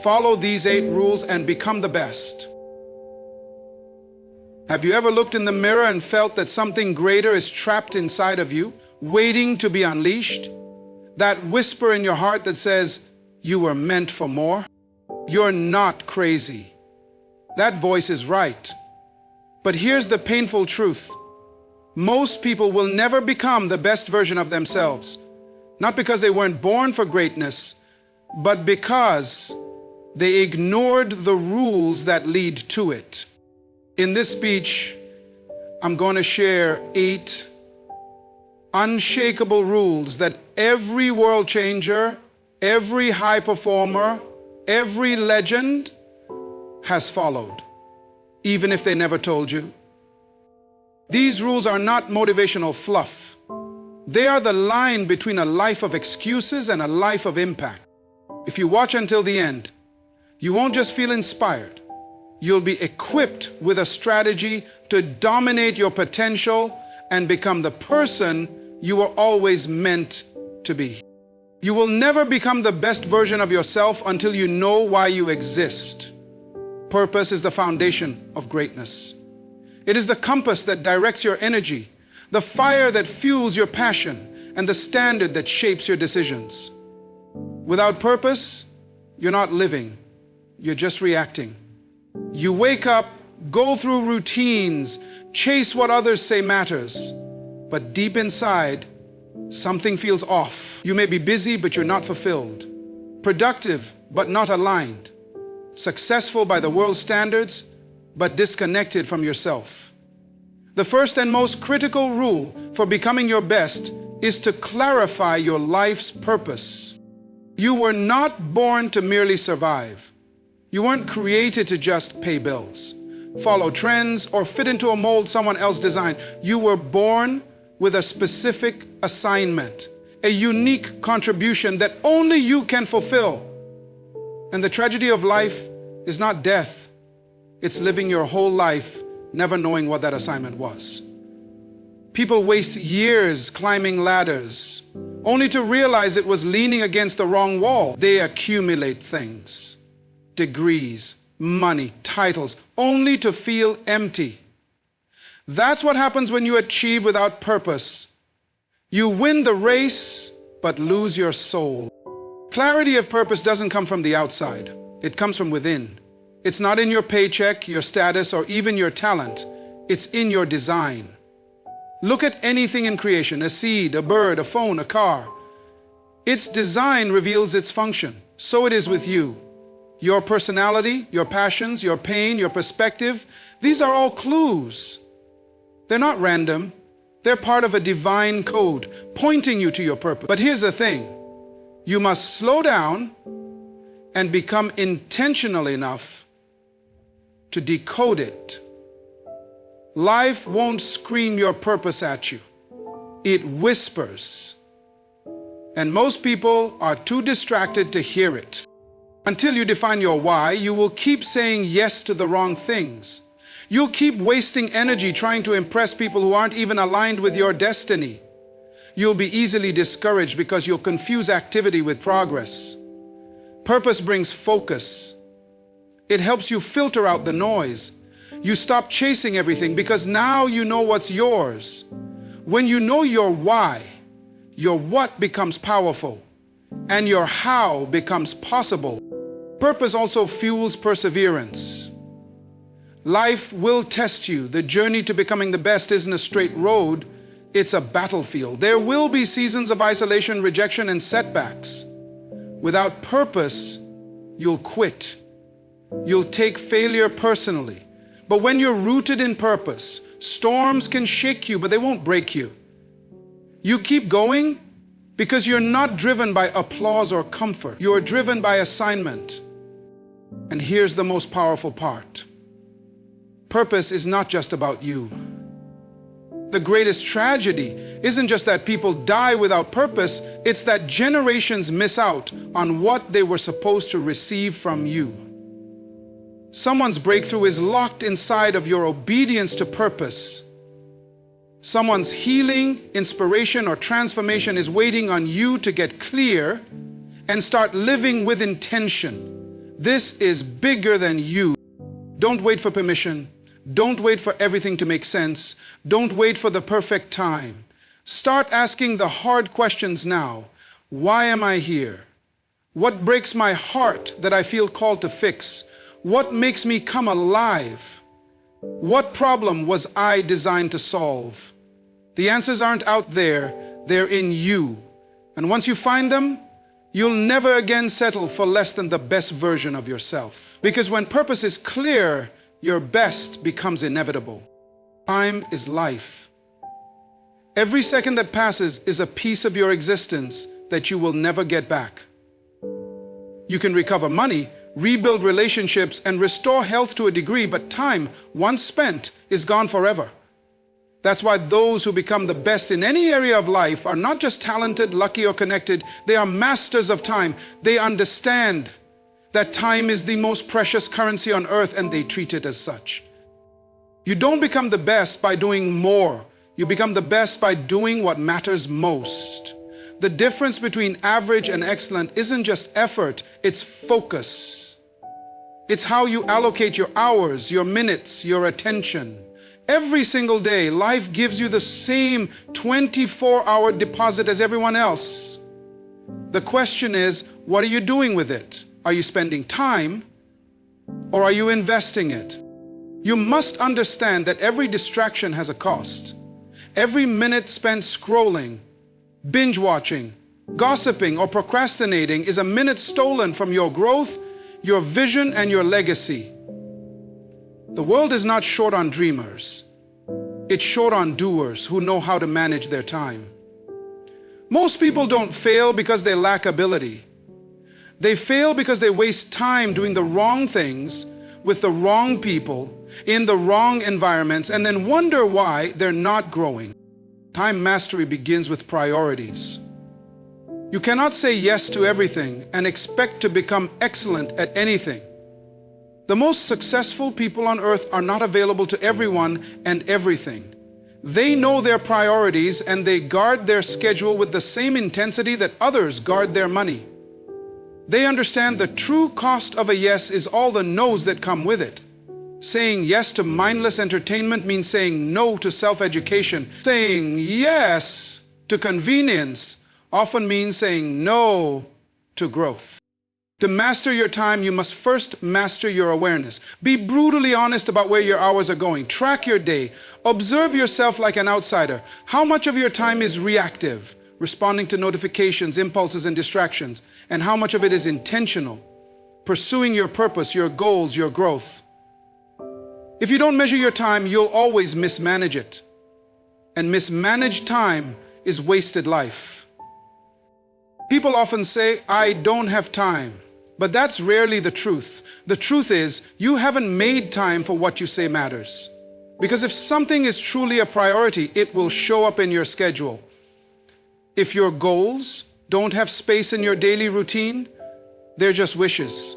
Follow these 8 rules and become the best. Have you ever looked in the mirror and felt that something greater is trapped inside of you, waiting to be unleashed? That whisper in your heart that says, you were meant for more? You're not crazy. That voice is right. But here's the painful truth. Most people will never become the best version of themselves. Not because they weren't born for greatness, but because they ignored the rules that lead to it. In this speech, I'm going to share 8 unshakable rules that every world changer, every high performer, every legend has followed, even if they never told you. These rules are not motivational fluff. They are the line between a life of excuses and a life of impact. If you watch until the end, you won't just feel inspired. You'll be equipped with a strategy to dominate your potential and become the person you were always meant to be. You will never become the best version of yourself until you know why you exist. Purpose is the foundation of greatness. It is the compass that directs your energy, the fire that fuels your passion, and the standard that shapes your decisions. Without purpose, you're not living, you're just reacting. You wake up, go through routines, chase what others say matters, but deep inside, something feels off. You may be busy, but you're not fulfilled. Productive, but not aligned. Successful by the world's standards, but disconnected from yourself. The first and most critical rule for becoming your best is to clarify your life's purpose. You were not born to merely survive. You weren't created to just pay bills, follow trends, or fit into a mold someone else designed. You were born with a specific assignment, a unique contribution that only you can fulfill. And the tragedy of life is not death. It's living your whole life never knowing what that assignment was. People waste years climbing ladders, only to realize it was leaning against the wrong wall. They accumulate things, degrees, money, titles, only to feel empty. That's what happens when you achieve without purpose. You win the race, but lose your soul. Clarity of purpose doesn't come from the outside. It comes from within. It's not in your paycheck, your status, or even your talent. It's in your design. Look at anything in creation, a seed, a bird, a phone, a car. Its design reveals its function. So it is with you. Your personality, your passions, your pain, your perspective, these are all clues. They're not random. They're part of a divine code pointing you to your purpose. But here's the thing. You must slow down and become intentional enough to decode it. Life won't scream your purpose at you. It whispers. And most people are too distracted to hear it. Until you define your why, you will keep saying yes to the wrong things. You'll keep wasting energy trying to impress people who aren't even aligned with your destiny. You'll be easily discouraged because you'll confuse activity with progress. Purpose brings focus. It helps you filter out the noise. You stop chasing everything because now you know what's yours. When you know your why, your what becomes powerful and your how becomes possible. Purpose also fuels perseverance. Life will test you. The journey to becoming the best isn't a straight road, it's a battlefield. There will be seasons of isolation, rejection, and setbacks. Without purpose, you'll quit. You'll take failure personally. But when you're rooted in purpose, storms can shake you, but they won't break you. You keep going because you're not driven by applause or comfort. You're driven by assignment. And here's the most powerful part. Purpose is not just about you. The greatest tragedy isn't just that people die without purpose, it's that generations miss out on what they were supposed to receive from you. Someone's breakthrough is locked inside of your obedience to purpose. Someone's healing, inspiration, or transformation is waiting on you to get clear and start living with intention. This is bigger than you. Don't wait for permission. Don't wait for everything to make sense. Don't wait for the perfect time. Start asking the hard questions now. Why am I here? What breaks my heart that I feel called to fix? What makes me come alive? What problem was I designed to solve? The answers aren't out there, they're in you. And once you find them, you'll never again settle for less than the best version of yourself. Because when purpose is clear, your best becomes inevitable. Time is life. Every second that passes is a piece of your existence that you will never get back. You can recover money, rebuild relationships, and restore health to a degree, but time, once spent, is gone forever. That's why those who become the best in any area of life are not just talented, lucky, or connected. They are masters of time. They understand that time is the most precious currency on earth, and they treat it as such. You don't become the best by doing more. You become the best by doing what matters most. The difference between average and excellent isn't just effort, it's focus. It's how you allocate your hours, your minutes, your attention. Every single day, life gives you the same 24-hour deposit as everyone else. The question is, what are you doing with it? Are you spending time, or are you investing it? You must understand that every distraction has a cost. Every minute spent scrolling, binge watching, gossiping, or procrastinating is a minute stolen from your growth, your vision, and your legacy. The world is not short on dreamers. It's short on doers who know how to manage their time. Most people don't fail because they lack ability. They fail because they waste time doing the wrong things with the wrong people in the wrong environments and then wonder why they're not growing. Time mastery begins with priorities. You cannot say yes to everything and expect to become excellent at anything. The most successful people on earth are not available to everyone and everything. They know their priorities and they guard their schedule with the same intensity that others guard their money. They understand the true cost of a yes is all the no's that come with it. Saying yes to mindless entertainment means saying no to self-education. Saying yes to convenience often means saying no to growth. To master your time, you must first master your awareness. Be brutally honest about where your hours are going. Track your day. Observe yourself like an outsider. How much of your time is reactive, responding to notifications, impulses, and distractions? And how much of it is intentional, pursuing your purpose, your goals, your growth? If you don't measure your time, you'll always mismanage it. And mismanaged time is wasted life. People often say, I don't have time. But that's rarely the truth. The truth is, you haven't made time for what you say matters. Because if something is truly a priority, it will show up in your schedule. If your goals don't have space in your daily routine, they're just wishes.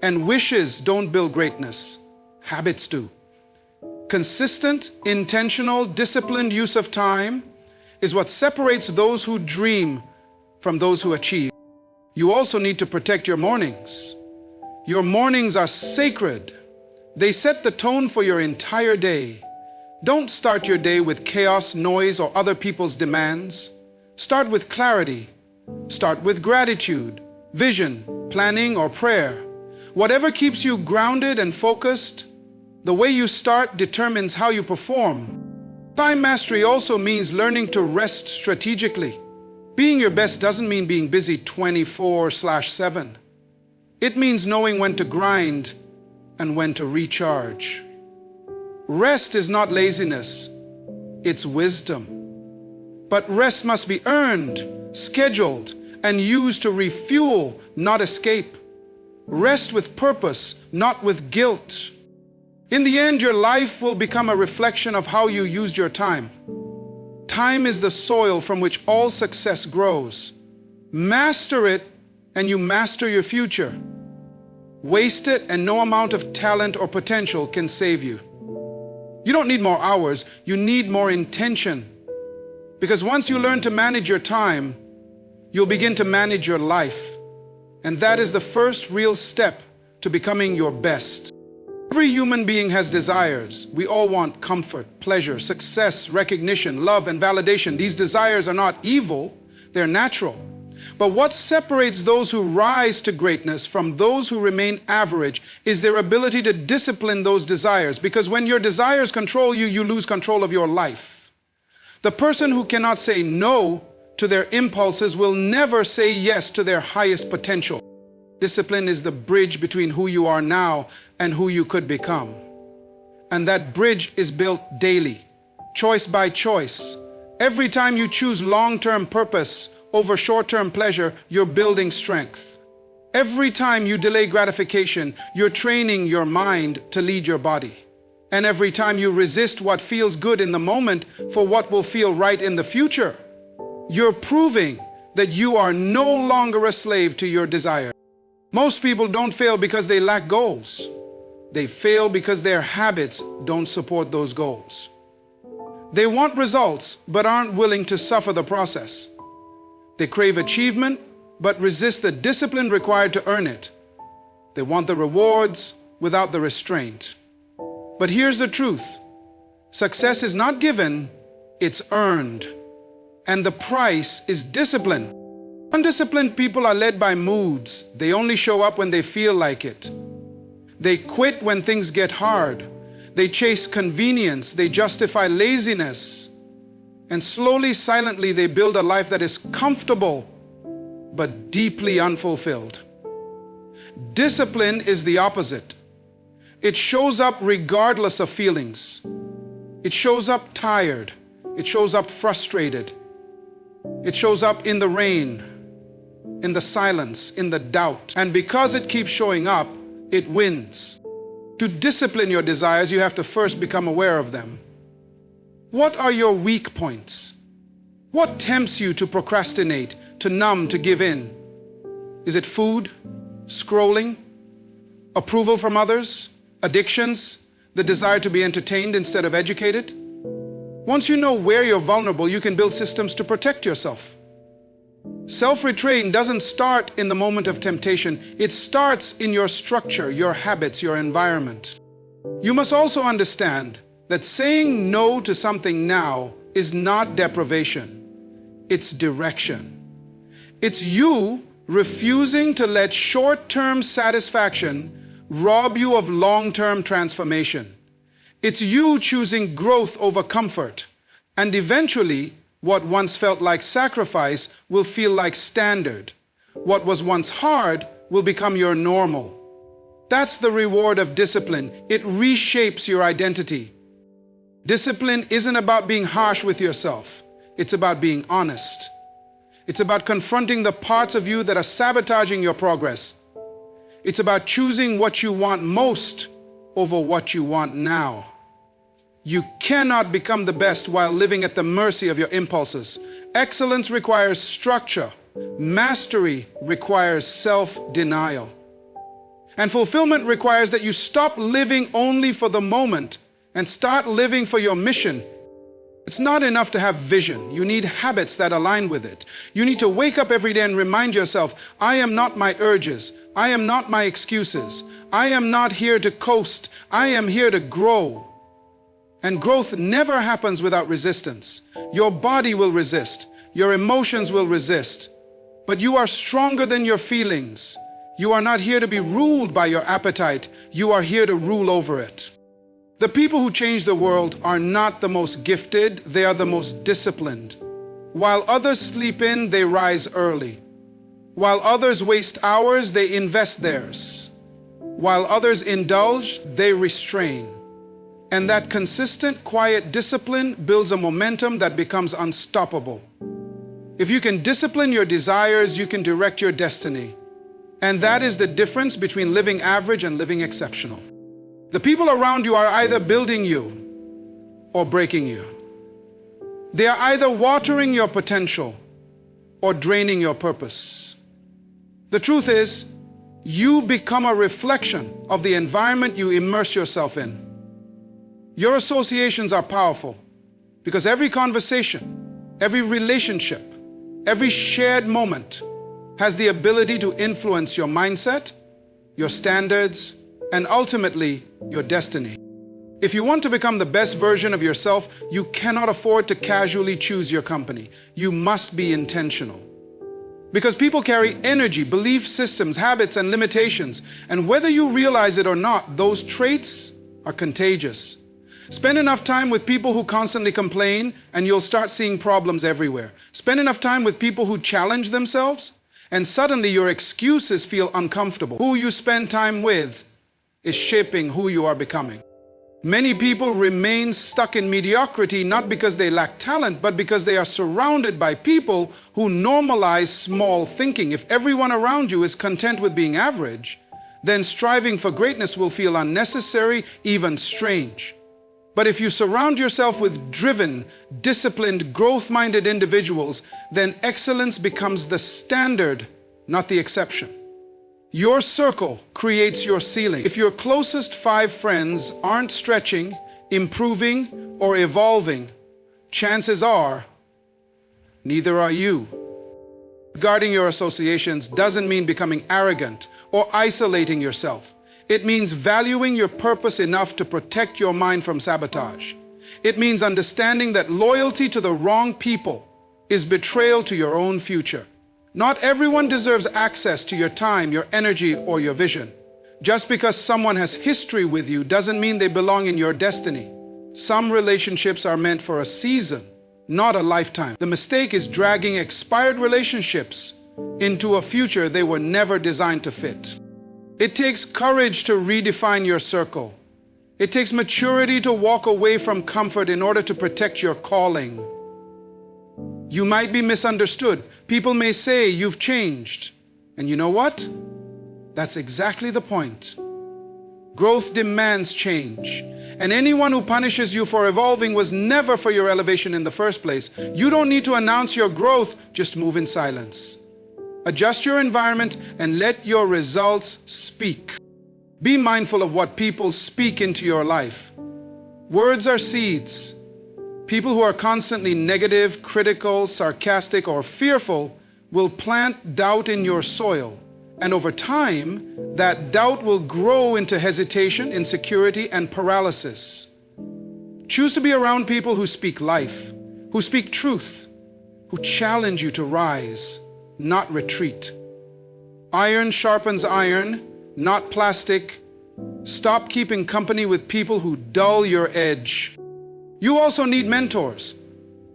And wishes don't build greatness. Habits do. Consistent, intentional, disciplined use of time is what separates those who dream from those who achieve. You also need to protect your mornings. Your mornings are sacred. They set the tone for your entire day. Don't start your day with chaos, noise, or other people's demands. Start with clarity. Start with gratitude, vision, planning, or prayer. Whatever keeps you grounded and focused, the way you start determines how you perform. Time mastery also means learning to rest strategically. Being your best doesn't mean being busy 24/7. It means knowing when to grind and when to recharge. Rest is not laziness, it's wisdom. But rest must be earned, scheduled, and used to refuel, not escape. Rest with purpose, not with guilt. In the end, your life will become a reflection of how you used your time. Time is the soil from which all success grows. Master it, and you master your future. Waste it, and no amount of talent or potential can save you. You don't need more hours, you need more intention. Because once you learn to manage your time, you'll begin to manage your life. And that is the first real step to becoming your best. Every human being has desires. We all want comfort, pleasure, success, recognition, love, and validation. These desires are not evil, they're natural. But what separates those who rise to greatness from those who remain average is their ability to discipline those desires. Because when your desires control you, you lose control of your life. The person who cannot say no to their impulses will never say yes to their highest potential. Discipline is the bridge between who you are now and who you could become. And that bridge is built daily, choice by choice. Every time you choose long-term purpose over short-term pleasure, you're building strength. Every time you delay gratification, you're training your mind to lead your body. And every time you resist what feels good in the moment for what will feel right in the future, you're proving that you are no longer a slave to your desire. Most people don't fail because they lack goals. They fail because their habits don't support those goals. They want results but aren't willing to suffer the process. They crave achievement but resist the discipline required to earn it. They want the rewards without the restraint. But here's the truth. Success is not given, it's earned. And the price is discipline. Undisciplined people are led by moods. They only show up when they feel like it. They quit when things get hard. They chase convenience. They justify laziness. And slowly, silently, they build a life that is comfortable but deeply unfulfilled. Discipline is the opposite. It shows up regardless of feelings. It shows up tired. It shows up frustrated. It shows up in the rain, in the silence, in the doubt. And because it keeps showing up, it wins. To discipline your desires, you have to first become aware of them. What are your weak points? What tempts you to procrastinate, to numb, to give in? Is it food, scrolling, approval from others, addictions, the desire to be entertained instead of educated? Once you know where you're vulnerable, you can build systems to protect yourself. Self-restraint doesn't start in the moment of temptation. It starts in your structure, your habits, your environment. You must also understand that saying no to something now is not deprivation. It's direction. It's you refusing to let short-term satisfaction rob you of long-term transformation. It's you choosing growth over comfort. And eventually, what once felt like sacrifice will feel like standard. What was once hard will become your normal. That's the reward of discipline. It reshapes your identity. Discipline isn't about being harsh with yourself. It's about being honest. It's about confronting the parts of you that are sabotaging your progress. It's about choosing what you want most over what you want now. You cannot become the best while living at the mercy of your impulses. Excellence requires structure. Mastery requires self-denial. And fulfillment requires that you stop living only for the moment and start living for your mission. It's not enough to have vision. You need habits that align with it. You need to wake up every day and remind yourself, I am not my urges. I am not my excuses. I am not here to coast. I am here to grow. And growth never happens without resistance. Your body will resist. Your emotions will resist. But you are stronger than your feelings. You are not here to be ruled by your appetite. You are here to rule over it. The people who change the world are not the most gifted, they are the most disciplined. While others sleep in, they rise early. While others waste hours, they invest theirs. While others indulge, they restrain. And that consistent, quiet discipline builds a momentum that becomes unstoppable. If you can discipline your desires, you can direct your destiny. And that is the difference between living average and living exceptional. The people around you are either building you or breaking you. They are either watering your potential or draining your purpose. The truth is, you become a reflection of the environment you immerse yourself in. Your associations are powerful because every conversation, every relationship, every shared moment has the ability to influence your mindset your standards, and ultimately, your destiny. If you want to become the best version of yourself, you cannot afford to casually choose your company. You must be intentional. Because people carry energy, belief systems, habits, and limitations. And whether you realize it or not, those traits are contagious. Spend enough time with people who constantly complain, and you'll start seeing problems everywhere. Spend enough time with people who challenge themselves, and suddenly your excuses feel uncomfortable. Who you spend time with is shaping who you are becoming. Many people remain stuck in mediocrity not because they lack talent, but because they are surrounded by people who normalize small thinking. If everyone around you is content with being average, then striving for greatness will feel unnecessary, even strange. But if you surround yourself with driven, disciplined, growth-minded individuals, then excellence becomes the standard, not the exception. Your circle creates your ceiling. If your closest 5 friends aren't stretching, improving, or evolving, chances are neither are you. Guarding your associations doesn't mean becoming arrogant or isolating yourself. It means valuing your purpose enough to protect your mind from sabotage. It means understanding that loyalty to the wrong people is betrayal to your own future. Not everyone deserves access to your time, your energy, or your vision. Just because someone has history with you doesn't mean they belong in your destiny. Some relationships are meant for a season, not a lifetime. The mistake is dragging expired relationships into a future they were never designed to fit. It takes courage to redefine your circle. It takes maturity to walk away from comfort in order to protect your calling. You might be misunderstood. People may say you've changed. And you know what? That's exactly the point. Growth demands change. And anyone who punishes you for evolving was never for your elevation in the first place. You don't need to announce your growth, just move in silence. Adjust your environment and let your results speak. Be mindful of what people speak into your life. Words are seeds. People who are constantly negative, critical, sarcastic, or fearful will plant doubt in your soil. And over time, that doubt will grow into hesitation, insecurity, and paralysis. Choose to be around people who speak life, who speak truth, who challenge you to rise, not retreat. Iron sharpens iron, not plastic. Stop keeping company with people who dull your edge. You also need mentors.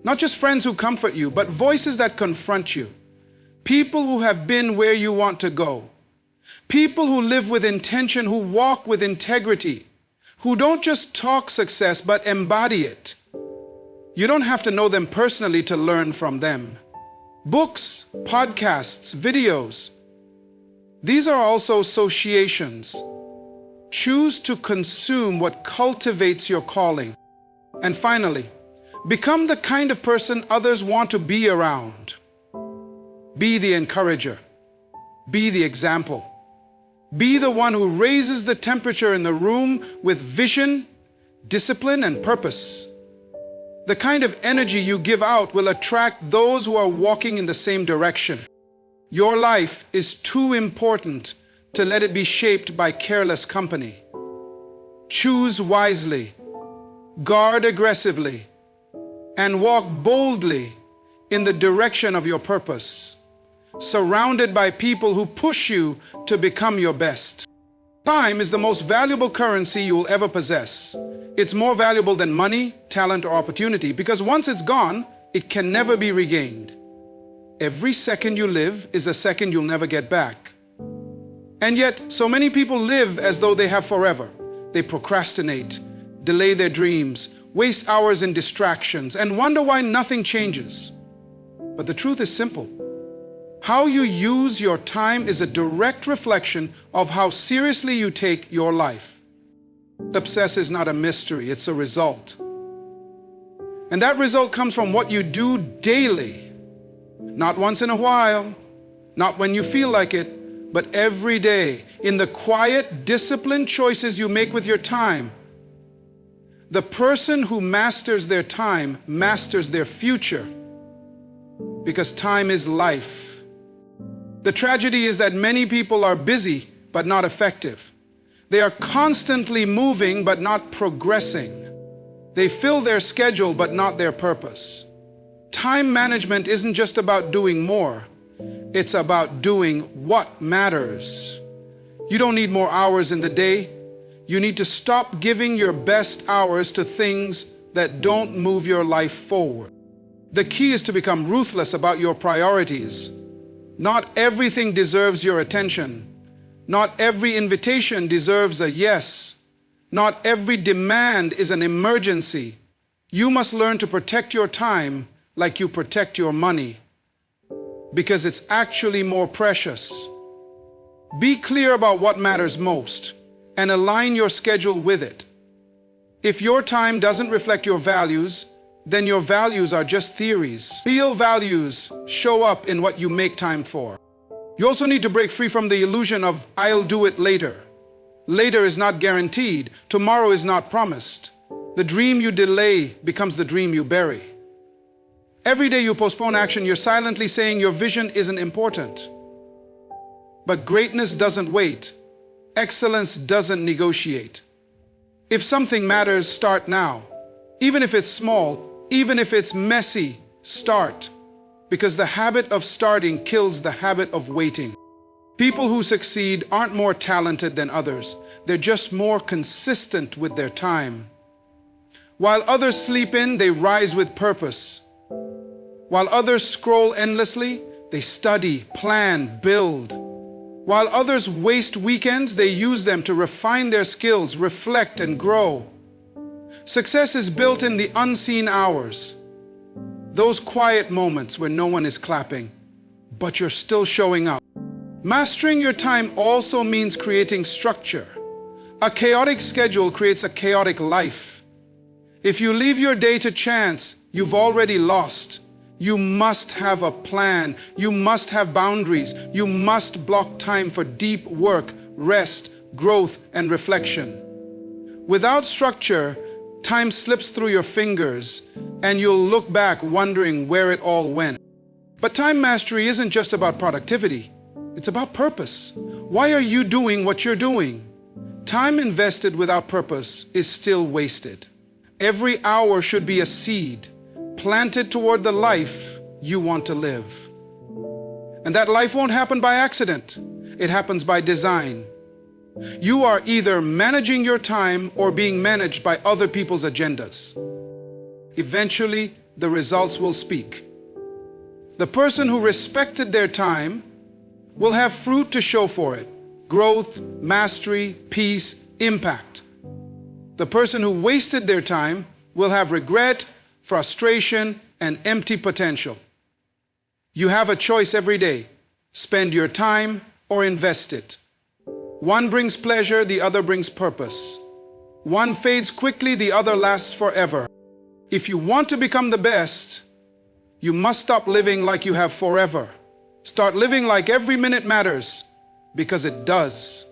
Not just friends who comfort you, but voices that confront you. People who have been where you want to go. People who live with intention, who walk with integrity, who don't just talk success, but embody it. You don't have to know them personally to learn from them. Books, podcasts, videos. These are also associations. Choose to consume what cultivates your calling. And finally, become the kind of person others want to be around. Be the encourager. Be the example. Be the one who raises the temperature in the room with vision, discipline, and purpose. The kind of energy you give out will attract those who are walking in the same direction. Your life is too important to let it be shaped by careless company. Choose wisely, guard aggressively, and walk boldly in the direction of your purpose, surrounded by people who push you to become your best. Time is the most valuable currency you will ever possess. It's more valuable than money, talent, or opportunity because once it's gone, it can never be regained. Every second you live is a second you'll never get back. And yet, so many people live as though they have forever. They procrastinate, delay their dreams, waste hours in distractions, and wonder why nothing changes. But the truth is simple. How you use your time is a direct reflection of how seriously you take your life. Success is not a mystery, it's a result. And that result comes from what you do daily. Not once in a while, not when you feel like it, but every day, in the quiet, disciplined choices you make with your time. The person who masters their time masters their future, because time is life. The tragedy is that many people are busy but not effective. They are constantly moving, but not progressing. They fill their schedule, but not their purpose. Time management isn't just about doing more. It's about doing what matters. You don't need more hours in the day. You need to stop giving your best hours to things that don't move your life forward. The key is to become ruthless about your priorities. Not everything deserves your attention. Not every invitation deserves a yes. Not every demand is an emergency. You must learn to protect your time like you protect your money, because it's actually more precious. Be clear about what matters most and align your schedule with it. If your time doesn't reflect your values, then your values are just theories. Real values show up in what you make time for. You also need to break free from the illusion of "I'll do it later." Later is not guaranteed. Tomorrow is not promised. The dream you delay becomes the dream you bury. Every day you postpone action, you're silently saying your vision isn't important. But greatness doesn't wait. Excellence doesn't negotiate. If something matters, start now. Even if it's small, even if it's messy, start. Because the habit of starting kills the habit of waiting. People who succeed aren't more talented than others. They're just more consistent with their time. While others sleep in, they rise with purpose. While others scroll endlessly, they study, plan, build. While others waste weekends, they use them to refine their skills, reflect, and grow. Success is built in the unseen hours. Those quiet moments where no one is clapping, but you're still showing up. Mastering your time also means creating structure. A chaotic schedule creates a chaotic life. If you leave your day to chance, you've already lost. You must have a plan. You must have boundaries. You must block time for deep work, rest, growth, and reflection. Without structure, time slips through your fingers, and you'll look back wondering where it all went. But time mastery isn't just about productivity. It's about purpose. Why are you doing what you're doing? Time invested without purpose is still wasted. Every hour should be a seed planted toward the life you want to live. And that life won't happen by accident. It happens by design. You are either managing your time or being managed by other people's agendas. Eventually, the results will speak. The person who respected their time will have fruit to show for it: growth, mastery, peace, impact. The person who wasted their time will have regret, frustration, and empty potential. You have a choice every day: spend your time or invest it. One brings pleasure, the other brings purpose. One fades quickly, the other lasts forever. If you want to become the best, you must stop living like you have forever. Start living like every minute matters, because it does.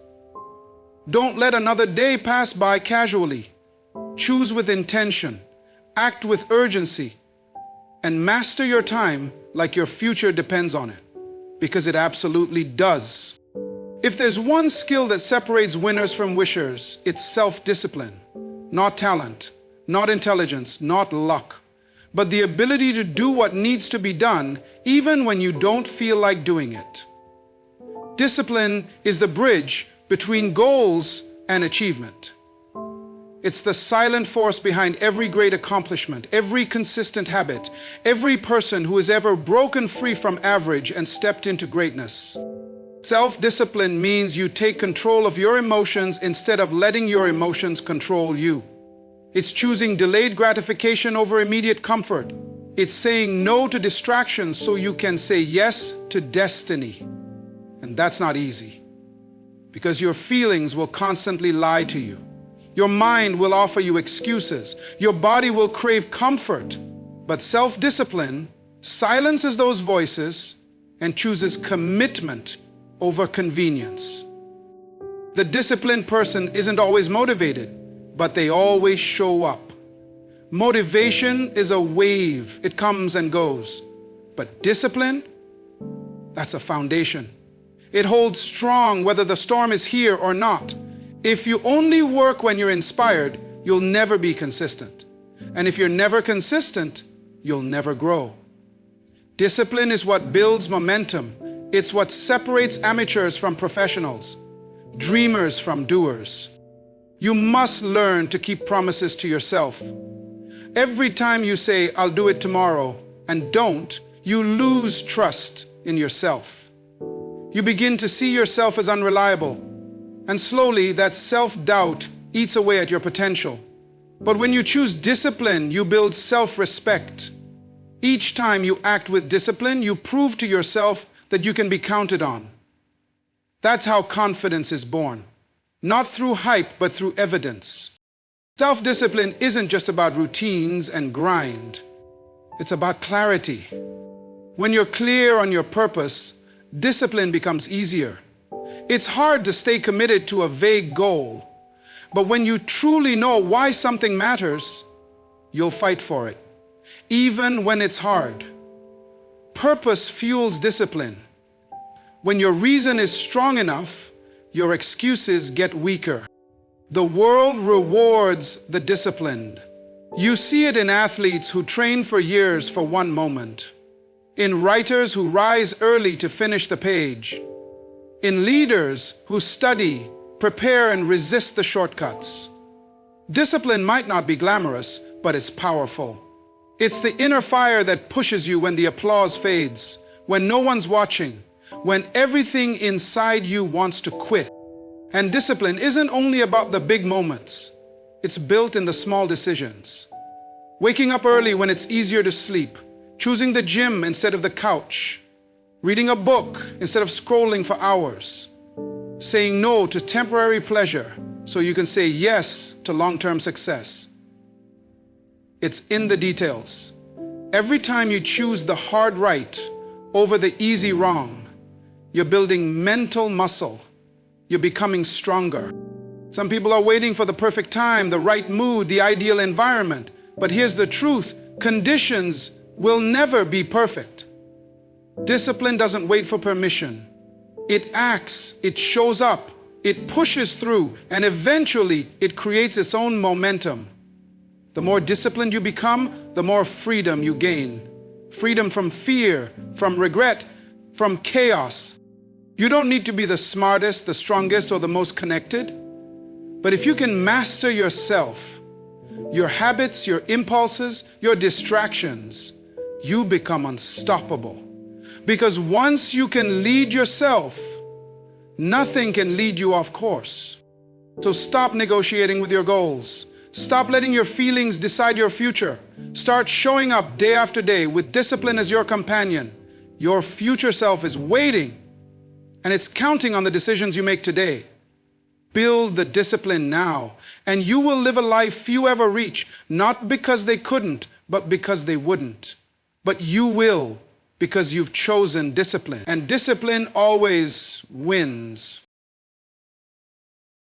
Don't let another day pass by casually. Choose with intention, act with urgency, and master your time like your future depends on it, because it absolutely does. If there's one skill that separates winners from wishers, it's self-discipline. Not talent, not intelligence, not luck, but the ability to do what needs to be done even when you don't feel like doing it. Discipline is the bridge between goals and achievement. It's the silent force behind every great accomplishment, every consistent habit, every person who has ever broken free from average and stepped into greatness. Self-discipline means you take control of your emotions instead of letting your emotions control you. It's choosing delayed gratification over immediate comfort. It's saying no to distractions so you can say yes to destiny. And that's not easy, because your feelings will constantly lie to you. Your mind will offer you excuses. Your body will crave comfort. But self-discipline silences those voices and chooses commitment over convenience. The disciplined person isn't always motivated, but they always show up. Motivation is a wave. It comes and goes. But discipline, that's a foundation. It holds strong whether the storm is here or not. If you only work when you're inspired, you'll never be consistent. And if you're never consistent, you'll never grow. Discipline is what builds momentum. It's what separates amateurs from professionals, dreamers from doers. You must learn to keep promises to yourself. Every time you say, "I'll do it tomorrow," and don't, you lose trust in yourself. You begin to see yourself as unreliable, and slowly that self-doubt eats away at your potential. But when you choose discipline, you build self-respect. Each time you act with discipline, you prove to yourself that you can be counted on. That's how confidence is born. Not through hype, but through evidence. Self-discipline isn't just about routines and grind. It's about clarity. When you're clear on your purpose, discipline becomes easier. It's hard to stay committed to a vague goal, but when you truly know why something matters, you'll fight for it, even when it's hard. Purpose fuels discipline. When your reason is strong enough, your excuses get weaker. The world rewards the disciplined. You see it in athletes who train for years for one moment, in writers who rise early to finish the page, in leaders who study, prepare, and resist the shortcuts. Discipline might not be glamorous, but it's powerful. It's the inner fire that pushes you when the applause fades, when no one's watching, when everything inside you wants to quit. And discipline isn't only about the big moments. It's built in the small decisions. Waking up early when it's easier to sleep, choosing the gym instead of the couch, reading a book instead of scrolling for hours, saying no to temporary pleasure so you can say yes to long-term success. It's in the details. Every time you choose the hard right over the easy wrong, you're building mental muscle. You're becoming stronger. Some people are waiting for the perfect time, the right mood, the ideal environment. But here's the truth: conditions will never be perfect. Discipline doesn't wait for permission. It acts, it shows up, it pushes through, and eventually it creates its own momentum. The more disciplined you become, the more freedom you gain. Freedom from fear, from regret, from chaos. You don't need to be the smartest, the strongest, or the most connected. But if you can master yourself, your habits, your impulses, your distractions, you become unstoppable. Because once you can lead yourself, nothing can lead you off course. So stop negotiating with your goals. Stop letting your feelings decide your future. Start showing up day after day with discipline as your companion. Your future self is waiting, and it's counting on the decisions you make today. Build the discipline now, and you will live a life few ever reach, not because they couldn't, but because they wouldn't. But you will, because you've chosen discipline. And discipline always wins.